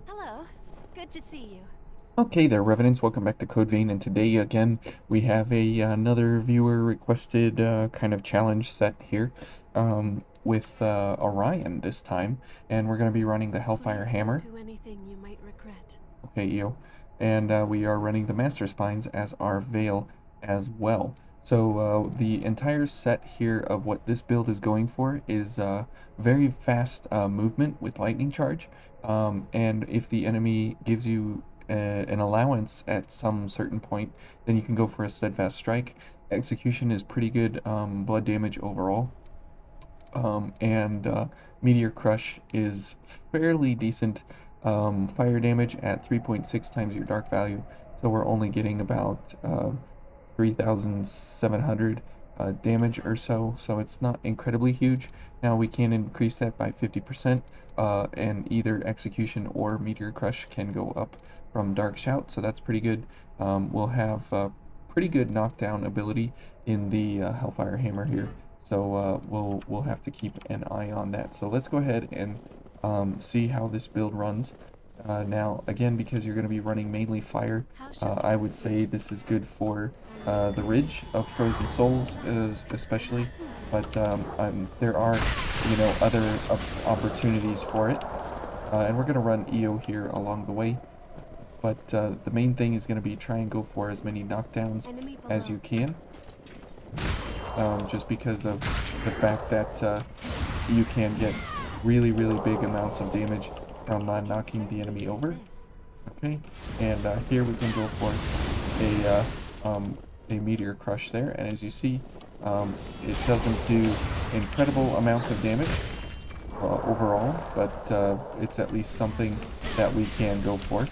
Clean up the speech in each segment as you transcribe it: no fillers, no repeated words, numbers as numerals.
Hello. Good to see you. Okay there, Revenants. Welcome back to Code Vein, and today again we have another viewer requested kind of challenge set here with Orion this time, and we're going to be running the Hellfire Please don't Hammer. do anything you might regret. Okay, Io, and we are running the Master Spines as our Veil as well. So the entire set here of what this build is going for is very fast movement with Lightning Charge, and if the enemy gives you an allowance at some certain point, then you can go for a Steadfast Strike. Execution is pretty good blood damage overall, and Meteor Crush is fairly decent fire damage at 3.6 times your dark value, so we're only getting about 3,700 damage or so, so it's not incredibly huge. Now we can increase that by 50%, and either Execution or Meteor Crush can go up from Dark Shout, so that's pretty good. We'll have pretty good knockdown ability in the Hellfire Hammer here, so we'll have to keep an eye on that. So let's go ahead and see how this build runs. Now, again, because you're going to be running mainly fire, How shall we I would proceed? say this is good for the Ridge of Frozen Souls, especially. But there are, other opportunities for it. And we're going to run EO here along the way. But the main thing is going to be try and go for as many knockdowns Enemy as below. you can. Just because of the fact that you can get really, really big amounts of damage from I can knocking the certainly enemy use over. this. Okay, and here we can go for a Meteor Crush there, and as you see, it doesn't do incredible amounts of damage overall, but it's at least something that we can go for.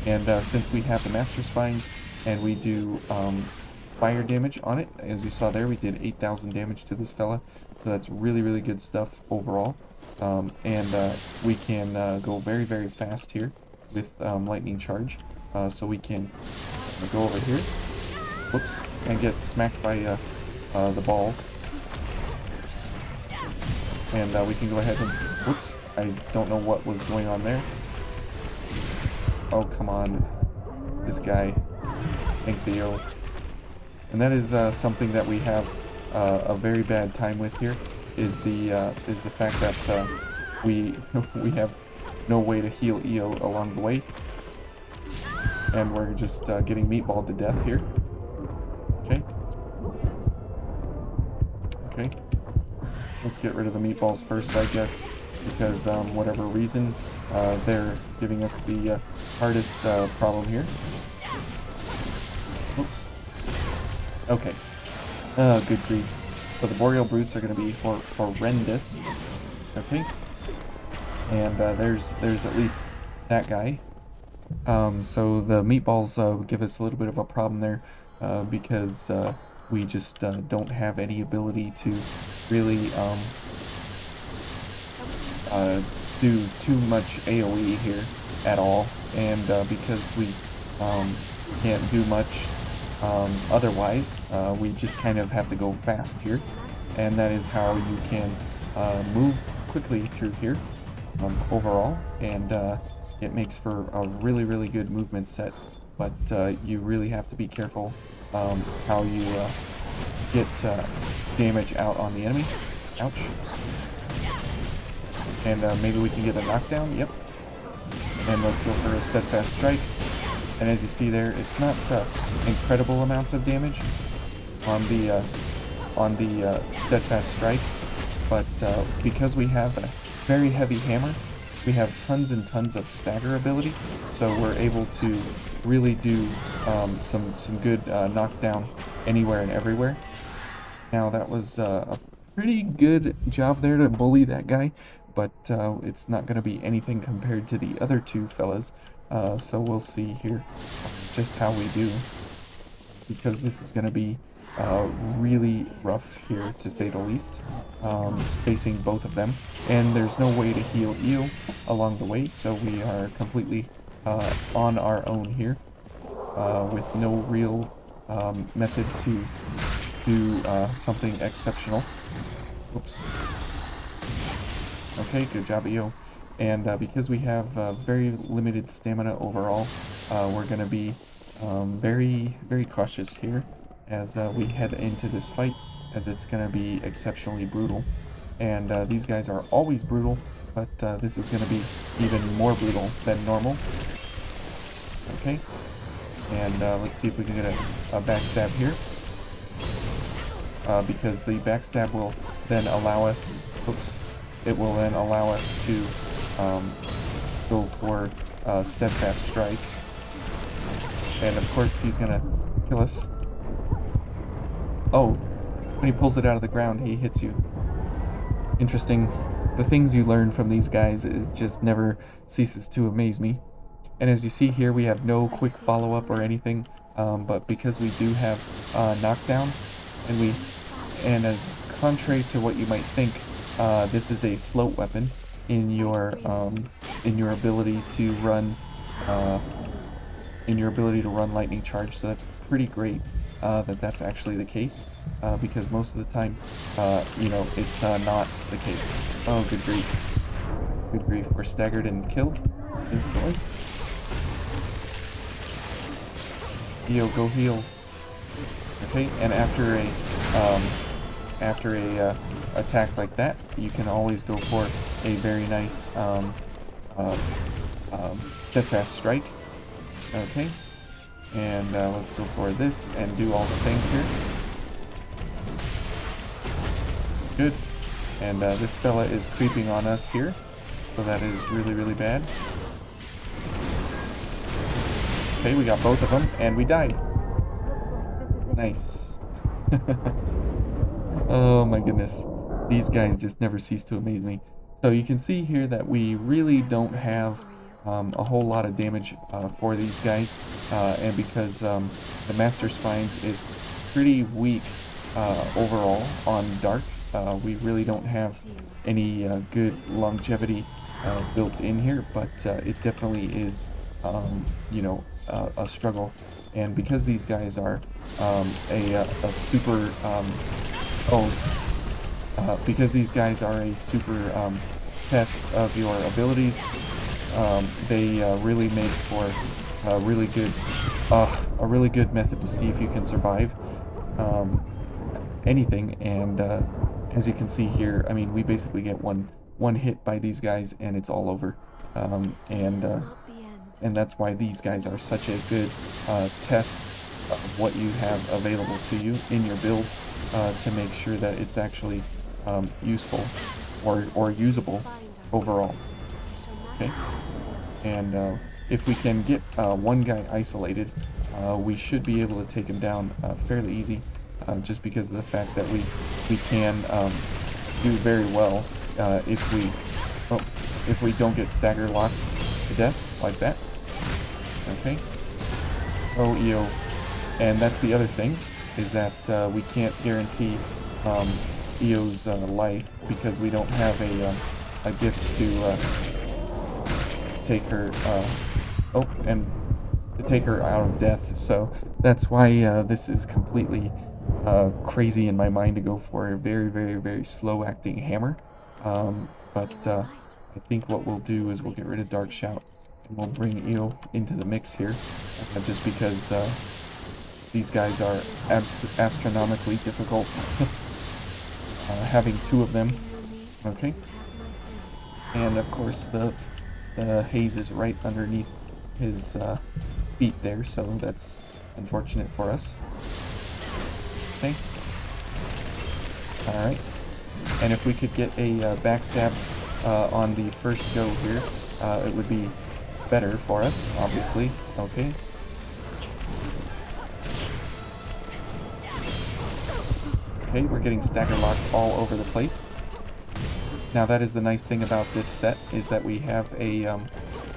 And since we have the Master Spines and we do fire damage on it, as you saw there, we did 8,000 damage to this fella, so that's really, really good stuff overall. And we can go very, very fast here with Lightning Charge, so we can go over here, whoops, and get smacked by the balls. And we can go ahead and, whoops, I don't know what was going on there. Oh, come on. This guy. Thanks, EO. And that is something that we have a very bad time with here, is the fact that we we have no way to heal EO along the way. And we're just getting meatballed to death here. Okay. Okay. Let's get rid of the meatballs first, I guess, because whatever reason, they're giving us the hardest problem here. Oops. Okay. Good grief. So the Boreal Brutes are going to be horrendous. Okay. And there's at least that guy. So the meatballs give us a little bit of a problem there, because we just don't have any ability to really do too much AoE here at all, and because we can't do much otherwise, we just kind of have to go fast here, and that is how you can move quickly through here overall, and it makes for a really, really good movement set, but you really have to be careful how you get damage out on the enemy. Ouch. And maybe we can get a knockdown. Yep. And let's go for a Steadfast Strike. And as you see there, it's not incredible amounts of damage on the Steadfast Strike, but because we have a very heavy hammer, we have tons and tons of stagger ability, so we're able to really do some good knockdown anywhere and everywhere. Now that was a pretty good job there to bully that guy, but it's not going to be anything compared to the other two fellas. So we'll see here just how we do, because this is going to be really rough here, to say the least, facing both of them. And there's no way to heal Eo along the way, so we are completely on our own here, with no real method to do something exceptional. Oops. Okay, good job, Eo. And because we have very limited stamina overall, we're going to be very, very cautious here as we head into this fight, as it's going to be exceptionally brutal. And these guys are always brutal, but this is going to be even more brutal than normal. Okay, and let's see if we can get a backstab here. Because the backstab will then allow us, oops, it will then allow us to go for steadfast strike. And of course he's gonna kill us. Oh, when he pulls it out of the ground, he hits you. Interesting. The things you learn from these guys is just never ceases to amaze me. And as you see here, we have no quick follow-up or anything, but because we do have knockdown, and as contrary to what you might think, this is a float weapon in your ability to run lightning charge. So that's pretty great that that's actually the case, because most of the time, it's not the case. Oh, good grief! Good grief! We're staggered and killed instantly. Yo, go heal. Okay, and after a attack like that, you can always go for a very nice steadfast strike. Okay, and let's go for this and do all the things here. Good, and this fella is creeping on us here, so that is really, really bad. Okay, we got both of them, and we died. Nice. Oh my goodness. These guys just never cease to amaze me. So you can see here that we really don't have a whole lot of damage for these guys. And because the Master Spines is pretty weak overall on Dark, we really don't have any good longevity built in here, but it definitely is a struggle. And because these guys are because these guys are a super test of your abilities, they really make for a really good method to see if you can survive anything. And as you can see here, I mean, we basically get one hit by these guys and it's all over. And that's why these guys are such a good test of what you have available to you in your build, to make sure that it's actually useful or usable overall. Okay, and if we can get one guy isolated, we should be able to take him down fairly easy, just because of the fact that we can do very well if we don't get stagger locked to death like that. Okay. Oh, EO. And that's the other thing, is that we can't guarantee EO's life, because we don't have a gift to take her to take her out of death. So that's why this is completely crazy in my mind to go for a very, very, very slow acting hammer. But I think what we'll do is we'll get rid of Dark Shout. We'll bring EO into the mix here, just because these guys are astronomically difficult. Having two of them. Okay. And of course the haze is right underneath his feet there, so that's unfortunate for us. Okay. Alright. And if we could get a backstab on the first go here, it would be better for us, obviously. Okay. Okay, we're getting stagger locked all over the place. Now that is the nice thing about this set, is that we have a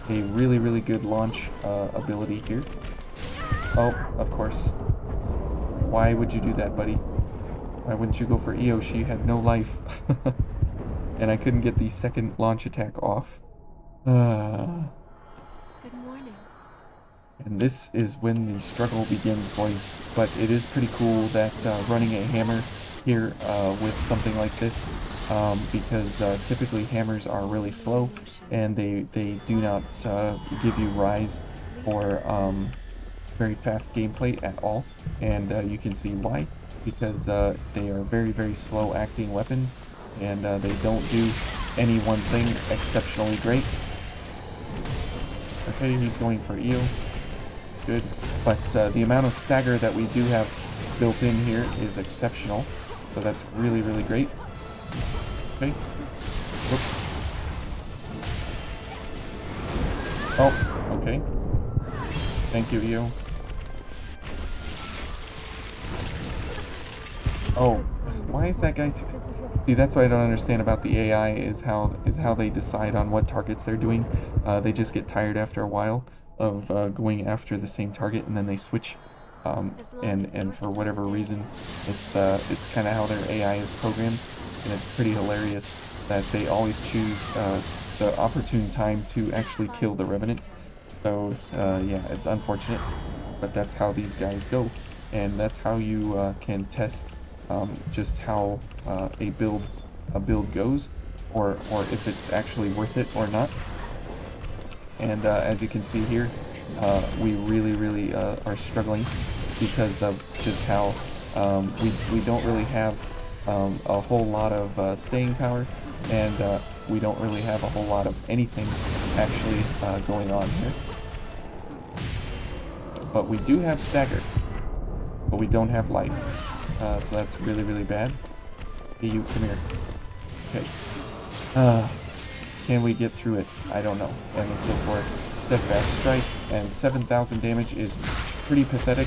really, really good launch ability here. Oh, of course. Why would you do that, buddy? Why wouldn't you go for EO? She had no life. And I couldn't get the second launch attack off. Good morning. And this is when the struggle begins, boys. But it is pretty cool that running a hammer here with something like this, because typically hammers are really slow and they do not give you rise or very fast gameplay at all, and you can see why, because they are very slow acting weapons, and they don't do any one thing exceptionally great. Okay, he's going for EO. Good, but the amount of stagger that we do have built in here is exceptional, so that's really great. Okay, whoops. Oh, okay. Thank you, EO. Oh, why is that guy... See, that's what I don't understand about the AI is how they decide on what targets they're doing. They just get tired after a while of going after the same target, and then they switch. And for whatever reason, it's kind of how their AI is programmed, and it's pretty hilarious that they always choose the opportune time to actually kill the Revenant. So yeah, it's unfortunate, but that's how these guys go, and that's how you can test just how a build goes, or if it's actually worth it or not. And as you can see here, we really are struggling because of just how we don't really have a whole lot of staying power, and we don't really have a whole lot of anything actually going on here. But we do have stagger, but we don't have life. So that's really bad. Hey, you, come here. Okay. Can we get through it? I don't know. And let's go for it. Steadfast strike, and 7,000 damage is pretty pathetic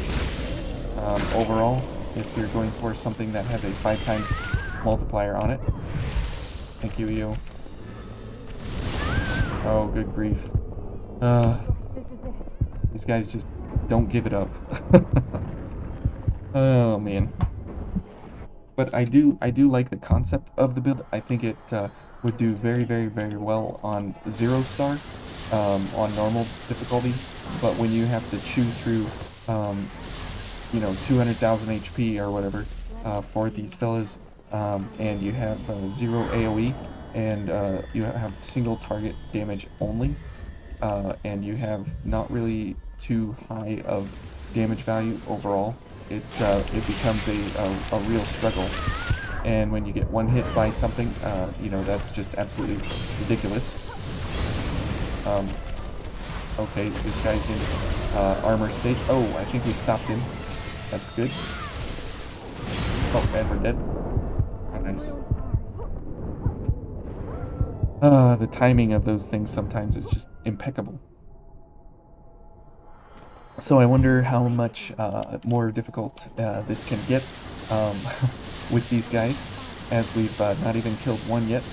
overall if you're going for something that has a 5 times multiplier on it. Thank you, EO. Oh, good grief. These guys just don't give it up. Oh man. But I do like the concept of the build. I think it would do very well on 0 star, on normal difficulty. But when you have to chew through, you know, 200,000 HP or whatever for these fellas, and you have 0 AOE, and you have single target damage only, and you have not really too high of damage value overall, it becomes a real struggle. And when you get one hit by something, you know, that's just absolutely ridiculous. Okay, this guy's in armor state. Oh, I think we stopped him. That's good. Oh, and we're dead. Oh, nice. The timing of those things sometimes is just impeccable. So I wonder how much more difficult this can get with these guys, as we've not even killed one yet.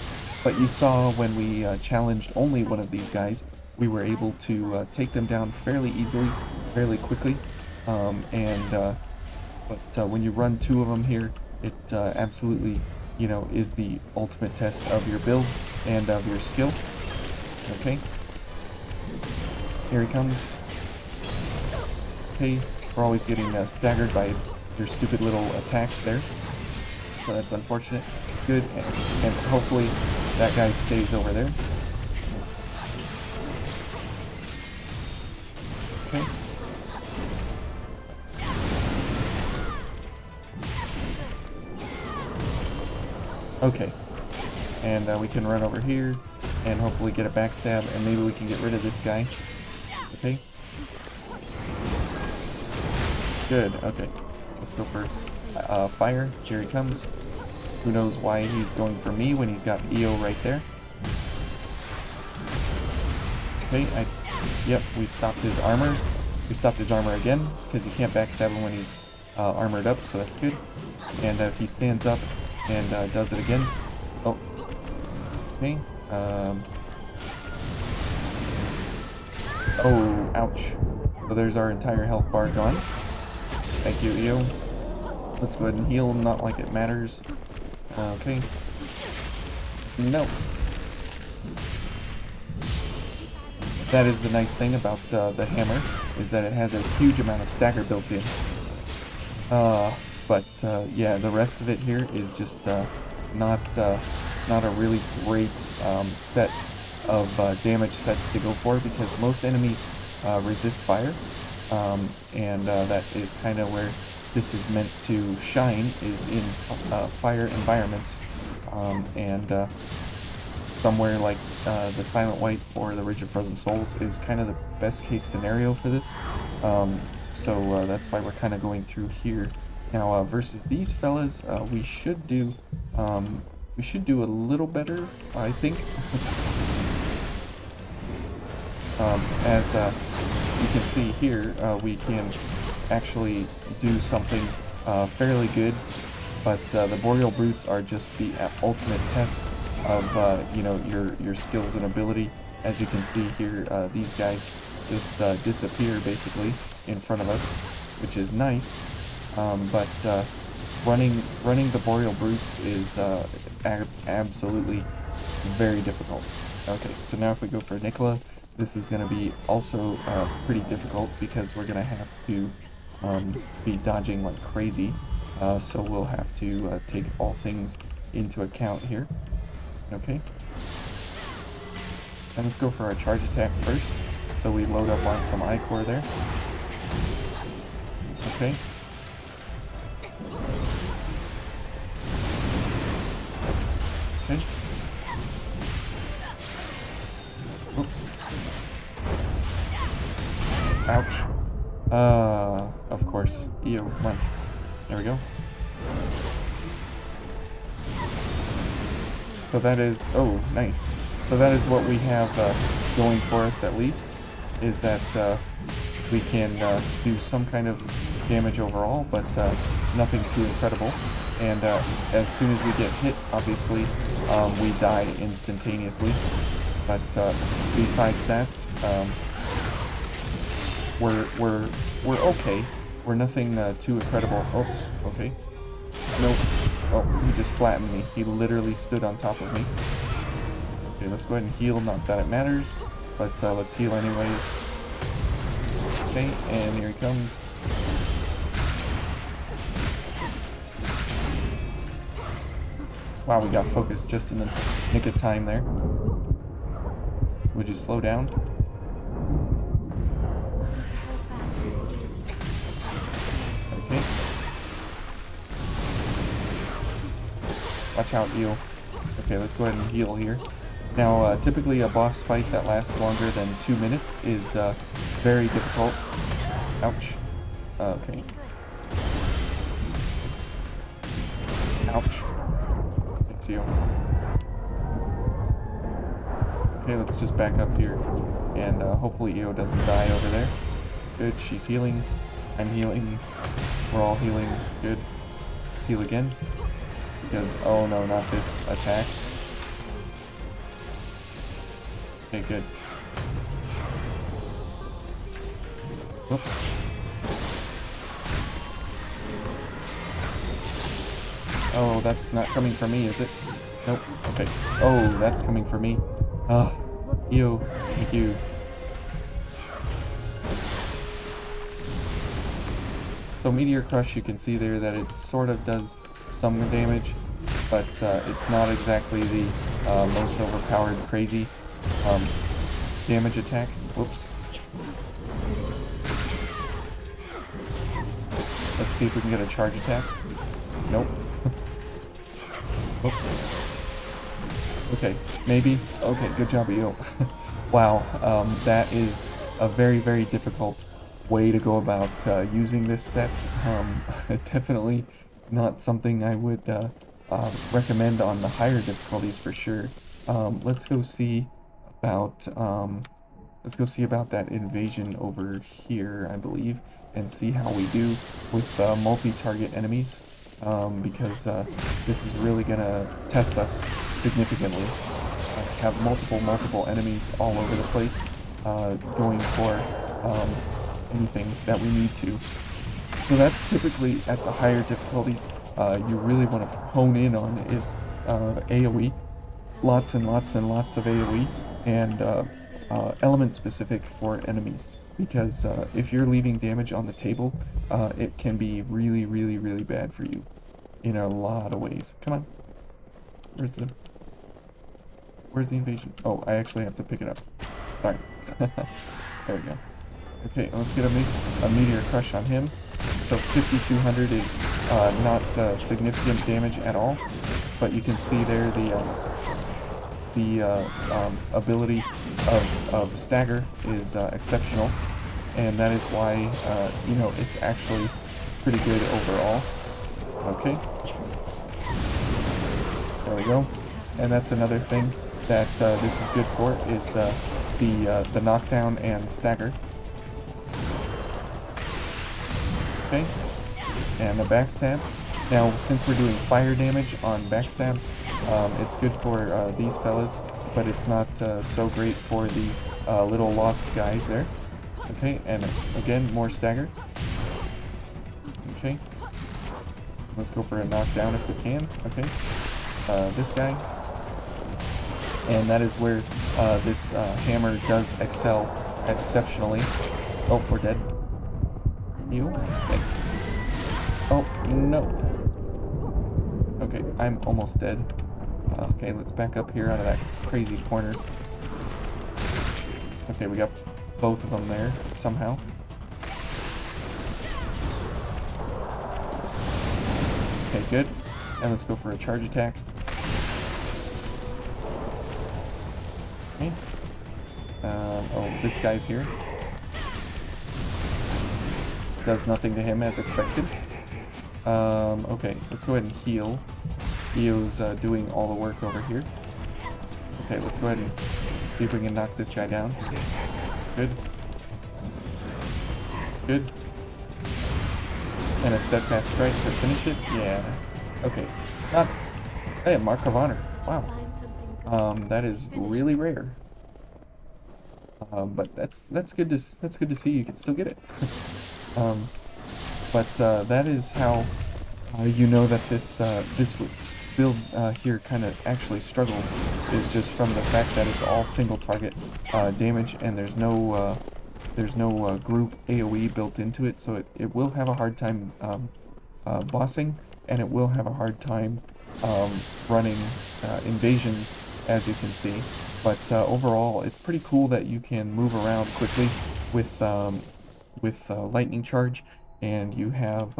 But you saw when we challenged only one of these guys, we were able to take them down fairly easily, fairly quickly. But when you run 2 of them here, it absolutely, you know, is the ultimate test of your build and of your skill. Okay, here he comes. Okay, we're always getting staggered by your stupid little attacks there, so that's unfortunate. Good, and hopefully that guy stays over there. Okay. Okay, and we can run over here and hopefully get a backstab, and maybe we can get rid of this guy. Okay. Good, okay. Let's go for fire. Here he comes. Who knows why he's going for me when he's got EO right there. Okay, yep, we stopped his armor. We stopped his armor again, because you can't backstab him when he's armored up, so that's good. And if he stands up and does it again... Oh. Okay. Oh, ouch. So there's our entire health bar gone. Thank you, EO. Let's go ahead and heal him, not like it matters. Okay. No. That is the nice thing about the hammer, is that it has a huge amount of stagger built in. But yeah, the rest of it here is just not not a really great set of damage sets to go for, because most enemies resist fire, and that is kind of where this is meant to shine, is in fire environments, and somewhere like the Silent White or the Ridge of Frozen Souls is kind of the best case scenario for this. So that's why we're kind of going through here. Now versus these fellas, we should do a little better, I think. As you can see here, we can actually do something fairly good, but the Boreal Brutes are just the ultimate test of you know, your skills and ability. As you can see here, these guys just disappear basically in front of us, which is nice. But running the Boreal Brutes is absolutely very difficult. Okay, so now if we go for Nicola, this is going to be also pretty difficult, because we're going to have to be dodging like crazy. So we'll have to take all things into account here. Okay. And let's go for our charge attack first. So we load up on some Ichor there. Okay. Okay. Oops. Ouch. Of course. Ew, come on. There we go. So that is, oh, nice. So that is what we have going for us, at least, is that we can do some kind of damage overall, but nothing too incredible. And as soon as we get hit, obviously, we die instantaneously. But besides that, we're okay. We're nothing too incredible. Oops. Okay. Nope. Oh, he just flattened me. He literally stood on top of me. Okay, let's go ahead and heal. Not that it matters, but let's heal anyways. Okay, and here he comes. Wow, we got focused just in the nick of time there. Would you slow down? Okay. Watch out, eel. Okay, let's go ahead and heal here. Now, typically a boss fight that lasts longer than 2 minutes is very difficult. Ouch. Okay. Ouch. Thanks, eel. Okay, let's just back up here, and hopefully Io doesn't die over there. Good, she's healing. I'm healing. We're all healing. Good. Let's heal again. Because, oh no, not this attack. Okay, good. Whoops. Oh, that's not coming for me, is it? Nope. Okay. Oh, that's coming for me. Ah, Io, thank you. So Meteor Crush, you can see there that it sort of does some damage, but it's not exactly the most overpowered crazy damage attack. Whoops. Let's see if we can get a charge attack. Nope. Whoops. Okay, maybe. Okay, good job, Io. Wow, that is a very, very difficult way to go about using this set. Definitely not something I would recommend on the higher difficulties for sure. Let's go see about that invasion over here, I believe, and see how we do with multi-target enemies, because this is really gonna test us significantly. Have multiple enemies all over the place, going for anything that we need to. So that's typically at the higher difficulties. You really want to hone in on is AoE. Lots and lots and lots of AoE, and element specific for enemies, because if you're leaving damage on the table, it can be really, really, really bad for you in a lot of ways. Come on. Where's the invasion? Oh, I actually have to pick it up. Sorry. There we go. Okay, let's get a meteor crush on him. So 5,200 is not significant damage at all, but you can see there the ability of stagger is exceptional, and that is why you know, it's actually pretty good overall. Okay, there we go. And that's another thing that this is good for, is the knockdown and stagger. Okay, and the backstab. Now, since we're doing fire damage on backstabs, it's good for these fellas, but it's not so great for the little lost guys there. Okay, and again, more stagger. Okay, let's go for a knockdown if we can. Okay, this guy. And that is where this hammer does excel exceptionally. Oh, we're dead. You? Thanks. Oh, no. Okay, I'm almost dead. Okay, let's back up here out of that crazy corner. Okay, we got both of them there somehow. Okay, good. And let's go for a charge attack. Okay. Oh, this guy's here. Does nothing to him as expected. Okay, let's go ahead and heal. Io's doing all the work over here. Okay, let's go ahead and see if we can knock this guy down. Good. Good. And a steadfast strike to finish it? Yeah. Okay. Not... Hey, Mark of Honor. Wow. That is really rare. But that's good to see. You can still get it. But that is how you know that this build here kind of actually struggles, is just from the fact that it's all single target damage, and there's no group AoE built into it, so it will have a hard time bossing, and it will have a hard time running invasions, as you can see. But overall, it's pretty cool that you can move around quickly with lightning charge, and you have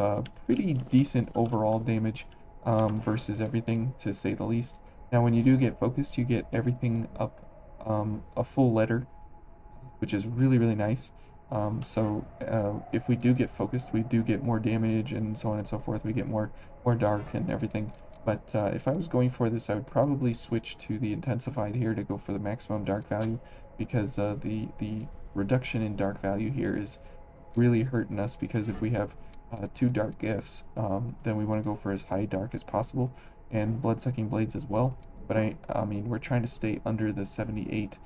pretty decent overall damage versus everything, to say the least. Now, when you do get focused, you get everything up a full letter, which is really, really nice. So if we do get focused, we do get more damage and so on and so forth. We get more dark and everything. But if I was going for this, I would probably switch to the intensified here to go for the maximum dark value, because the reduction in dark value here is really hurting us, because if we have 2 dark gifts, then we want to go for as high dark as possible, and blood-sucking blades as well. But I mean, we're trying to stay under the 78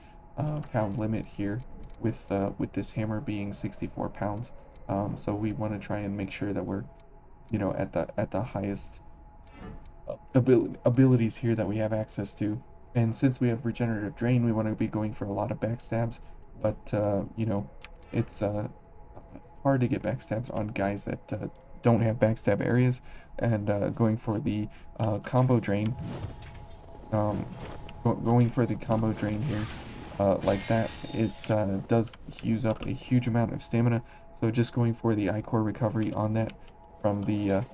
pound limit here, with this hammer being 64 pounds. So we want to try and make sure that we're, you know, at the highest abilities here that we have access to. And since we have regenerative drain, we want to be going for a lot of backstabs, but you know, it's hard to get backstabs on guys that don't have backstab areas, and going for the combo drain, going for the combo drain here like that, it does use up a huge amount of stamina. So just going for the I-core recovery on that from the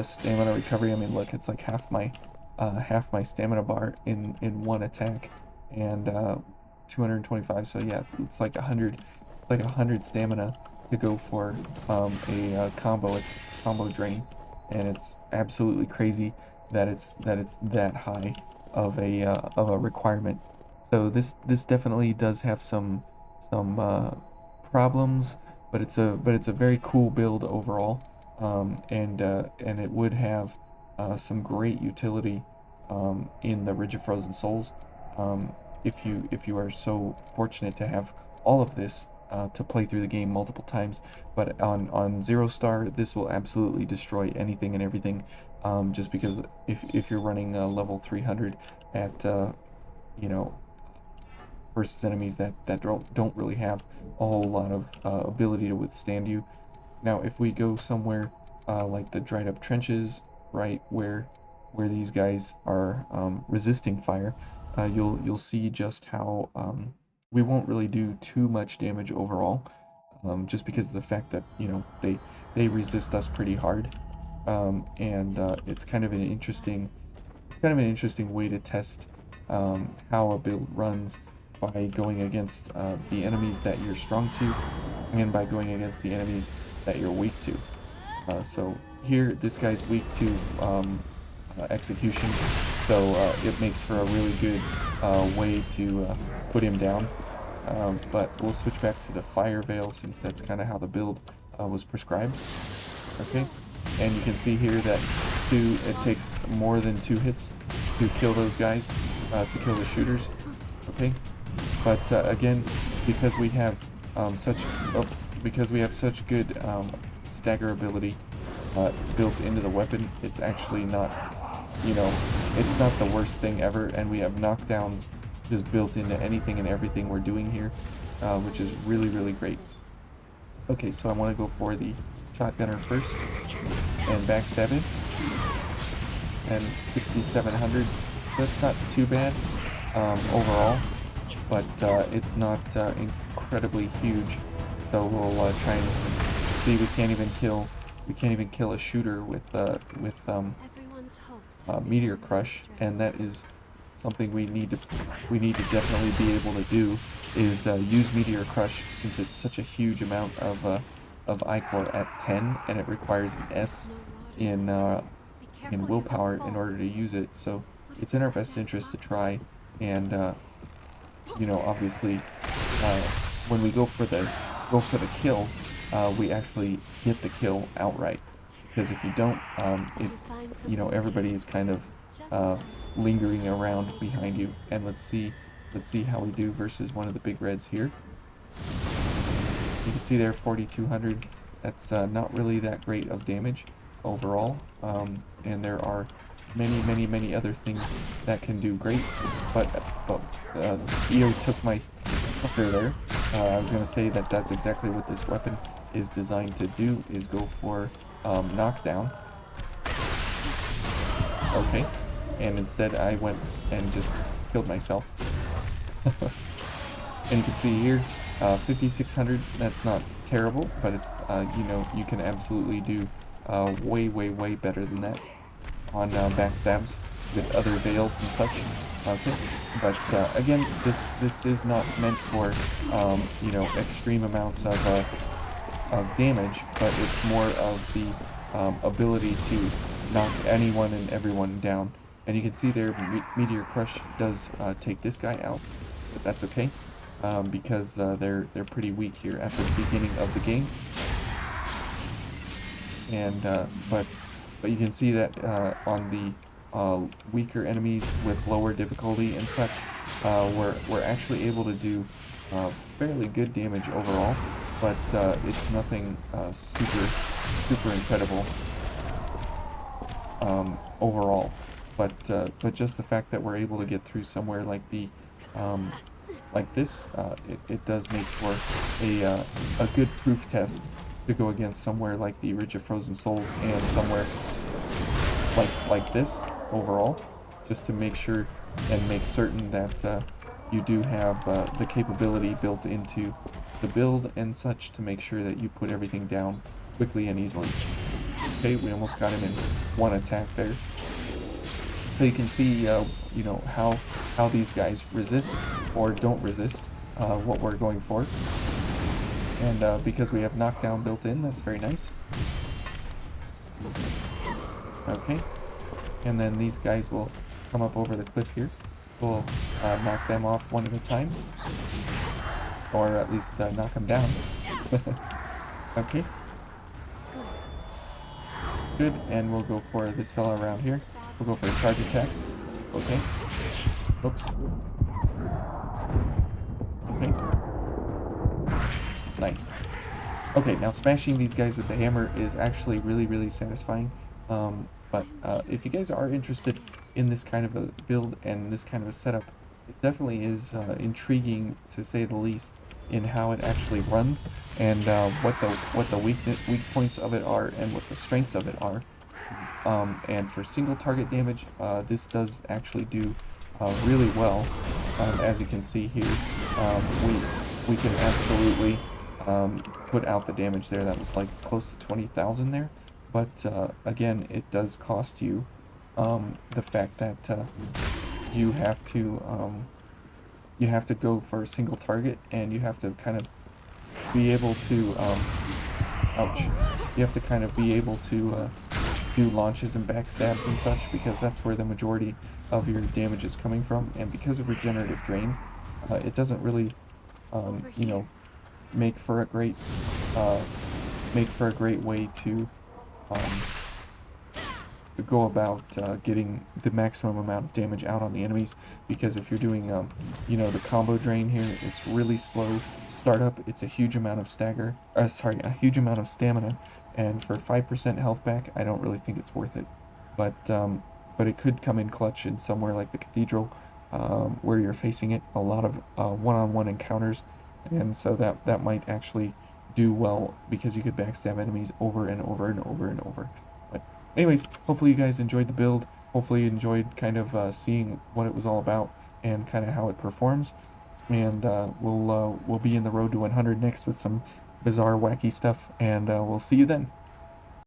stamina recovery, I mean, look, it's like half my stamina bar in one attack, and 225. So yeah, it's like 100 stamina to go for a combo drain, and it's absolutely crazy that it's that high of a requirement. So this definitely does have some problems, but it's a very cool build overall, and it would have some great utility in the Ridge of Frozen Souls, if you are so fortunate to have all of this to play through the game multiple times. But on 0 star, this will absolutely destroy anything and everything, just because if you're running level 300 at you know, versus enemies that don't really have a whole lot of ability to withstand you. Now, if we go somewhere like the dried up trenches, right where these guys are resisting fire, you'll see just how we won't really do too much damage overall, just because of the fact that they resist us pretty hard, and it's kind of an interesting way to test how a build runs by going against the enemies that you're strong to, and by going against the enemies that you're weak to. So here, this guy's weak to execution, so it makes for a really good way to put him down. But we'll switch back to the fire veil since that's kind of how the build was prescribed. Okay, and you can see here that it takes more than 2 hits to kill those guys, to kill the shooters. Okay, but again, because we have such good stagger ability built into the weapon, it's actually not, it's not the worst thing ever, and we have knockdowns just built into anything and everything we're doing here, which is really, really great. Okay, so I want to go for the shotgunner first and backstab him, and 6,700. So that's not too bad overall, but it's not incredibly huge. So we'll try and see. We can't even kill a shooter with meteor crush, and that is something we need to definitely be able to do, is use meteor crush, since it's such a huge amount of ichor at 10, and it requires an S in willpower in order to use it. So it's in our best interest to try, and obviously when we go for the kill, we actually get the kill outright, because if you don't, everybody is kind of lingering around behind you. And let's see how we do versus one of the big reds here. You can see there, 4,200. That's not really that great of damage overall, and there are many other things that can do great, but EO took my fucker there. I was going to say that that's exactly what this weapon is designed to do, is go for knockdown. Okay, and instead I went and just killed myself. And you can see here, 5,600, that's not terrible, but it's, you can absolutely do way better than that on backstabs with other veils and such. Okay, but again, this is not meant for extreme amounts of damage, but it's more of the ability to knock anyone and everyone down. And you can see there, Meteor Crush does take this guy out, but that's okay, because they're pretty weak here at the beginning of the game. And but you can see that on the weaker enemies with lower difficulty and such, we're actually able to do fairly good damage overall, but it's nothing super incredible overall. But just the fact that we're able to get through somewhere like the like this, it does make for a good proof test to go against somewhere like the Ridge of Frozen Souls, and somewhere like this overall, just to make sure and make certain that you do have the capability built into the build and such, to make sure that you put everything down quickly and easily. Okay, we almost got him in one attack there. So you can see, how these guys resist or don't resist what we're going for. And because we have knockdown built in, that's very nice. Okay, and then these guys will come up over the cliff here. So we'll knock them off one at a time, or at least knock them down. Okay. Good, and we'll go for this fella around here. We'll go for a charge attack. Okay. Oops. Okay. Nice. Okay, now smashing these guys with the hammer is actually really satisfying. But if you guys are interested in this kind of a build and this kind of a setup, it definitely is intriguing to say the least in how it actually runs, and what the weak points of it are and what the strengths of it are. And for single target damage, this does actually do really well. As you can see here, we can absolutely put out the damage there. That was like close to 20,000 there. But again, it does cost you the fact that you have to you have to go for a single target, and you have to kind of be able to ouch. You have to kind of be able to do launches and backstabs and such, because that's where the majority of your damage is coming from. And because of regenerative drain, it doesn't really you know, make for a great uh, way to um, go about getting the maximum amount of damage out on the enemies. Because if you're doing you know, the combo drain here, it's really slow startup. It's a huge amount of a huge amount of stamina, and for 5% health back, I don't really think it's worth it. But it could come in clutch in somewhere like the Cathedral, where you're facing it a lot of one-on-one encounters, and so that might actually do well, because you could backstab enemies over and over and over and over. But anyways, hopefully you guys enjoyed the build. Hopefully you enjoyed kind of seeing what it was all about and kind of how it performs. And we'll be in the road to 100 next with some bizarre, wacky stuff, and we'll see you then.